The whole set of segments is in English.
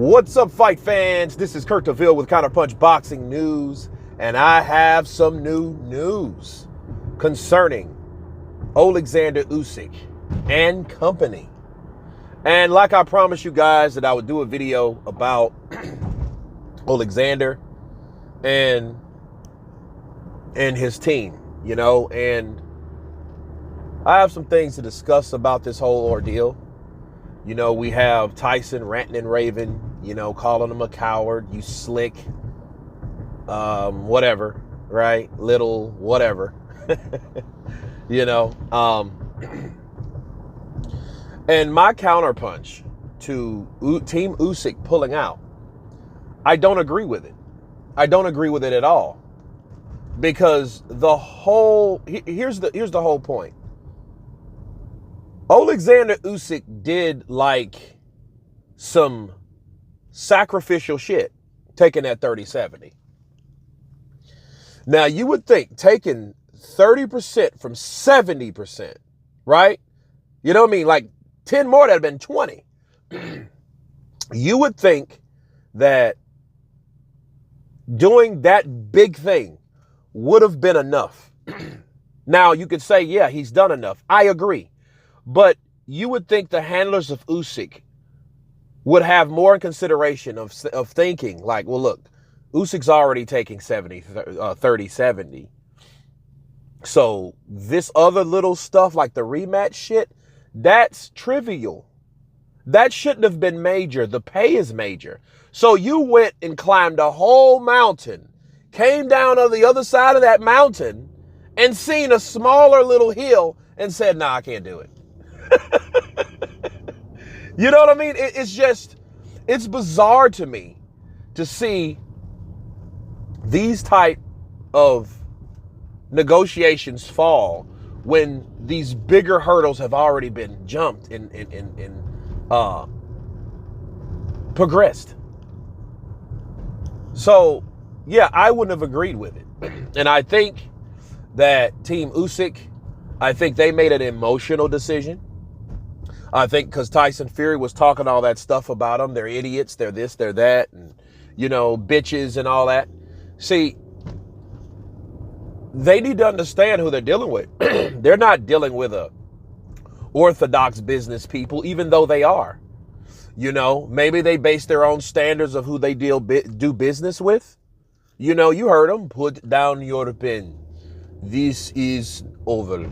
What's up, fight fans? This is Kurt DeVille with Counterpunched Boxing News, and I have some new news concerning Alexander Usyk and company. And like I promised you guys that I would do a video about Alexander and his team, and I have some things to discuss about this whole ordeal. We have Tyson ranting and raving, calling him a coward, you slick, whatever, right? Little, whatever, And my counterpunch to Team Usyk pulling out, I don't agree with it. I don't agree with it at all. Because here's the whole point. Alexander Usyk did like some sacrificial shit taking that 30-70. Now you would think taking 30% from 70%, right? You know what I mean? Like 10 more, that'd have been 20. You would think that doing that big thing would have been enough. Now you could say, yeah, he's done enough. I agree. But you would think the handlers of Usyk would have more in consideration of thinking like, well, look, Usyk's already taking 30-70. So this other little stuff like the rematch shit, that's trivial. That shouldn't have been major. The pay is major. So you went and climbed a whole mountain, came down on the other side of that mountain and seen a smaller little hill and said, nah, I can't do it. You know what I mean? It's bizarre to me to see these type of negotiations fall when these bigger hurdles have already been jumped and progressed. So, yeah, I wouldn't have agreed with it. And I think that Team Usyk, I think they made an emotional decision. I think because Tyson Fury was talking all that stuff about them. They're idiots. They're this, they're that. And, bitches and all that. See, they need to understand who they're dealing with. They're not dealing with a orthodox business people, even though they are. Maybe they base their own standards of who they do business with. You heard them. Put down your pen. This is over.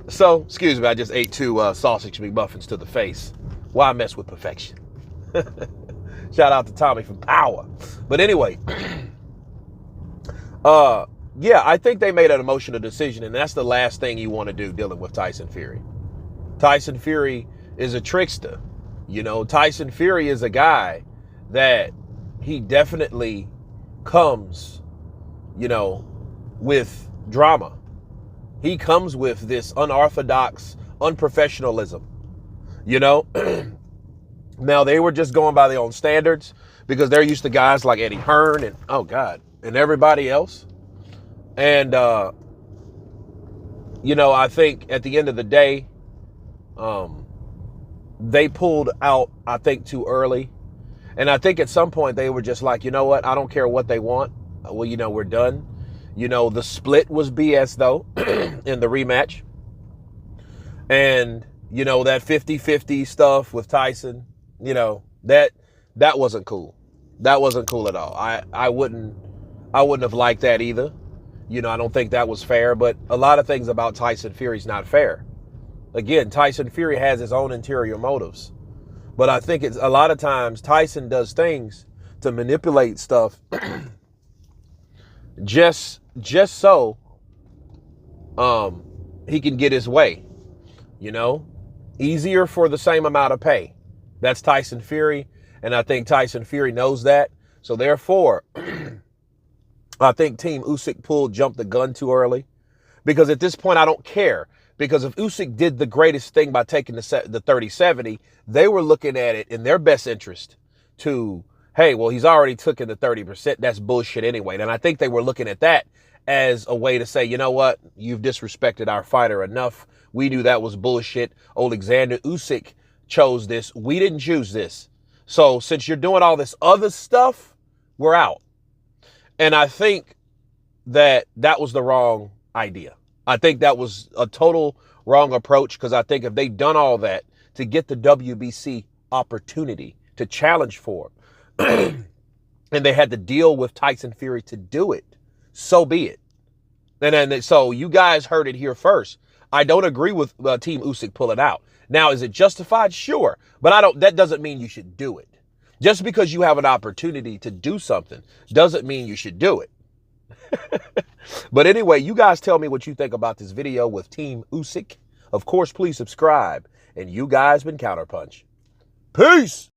So, excuse me, I just ate 2 sausage McMuffins to the face. Why mess with perfection? Shout out to Tommy from Power. But anyway, yeah, I think they made an emotional decision, and that's the last thing you want to do dealing with Tyson Fury. Tyson Fury is a trickster. Tyson Fury is a guy that he definitely comes, with drama. He comes with this unorthodox unprofessionalism, Now, they were just going by their own standards because they're used to guys like Eddie Hearn and, and everybody else. And, I think at the end of the day, they pulled out, I think, too early. And I think at some point they were just like, you know what? I don't care what they want. Well, we're done. The split was BS, though, in the rematch. And, that 50-50 stuff with Tyson, that wasn't cool. That wasn't cool at all. I wouldn't have liked that either. I don't think that was fair. But a lot of things about Tyson Fury's not fair. Again, Tyson Fury has his own interior motives. But I think it's a lot of times Tyson does things to manipulate stuff just so he can get his way, easier for the same amount of pay. That's Tyson Fury, and I think Tyson Fury knows that. So therefore, I think Team Usyk jumped the gun too early, because at this point I don't care, because if Usyk did the greatest thing by taking the 30-70, they were looking at it in their best interest to, hey, well, he's already taken the 30%. That's bullshit anyway. And I think they were looking at that as a way to say, you know what? You've disrespected our fighter enough. We knew that was bullshit. Alexander Usyk chose this. We didn't choose this. So since you're doing all this other stuff, we're out. And I think that was the wrong idea. I think that was a total wrong approach, because I think if they'd done all that to get the WBC opportunity to challenge for it, and they had to deal with Tyson Fury to do it, so be it. And so you guys heard it here first. I don't agree with Team Usyk pulling out. Now, is it justified? Sure. But that doesn't mean you should do it. Just because you have an opportunity to do something doesn't mean you should do it. But anyway, you guys tell me what you think about this video with Team Usyk. Of course, please subscribe. And you guys been Counterpunch. Peace.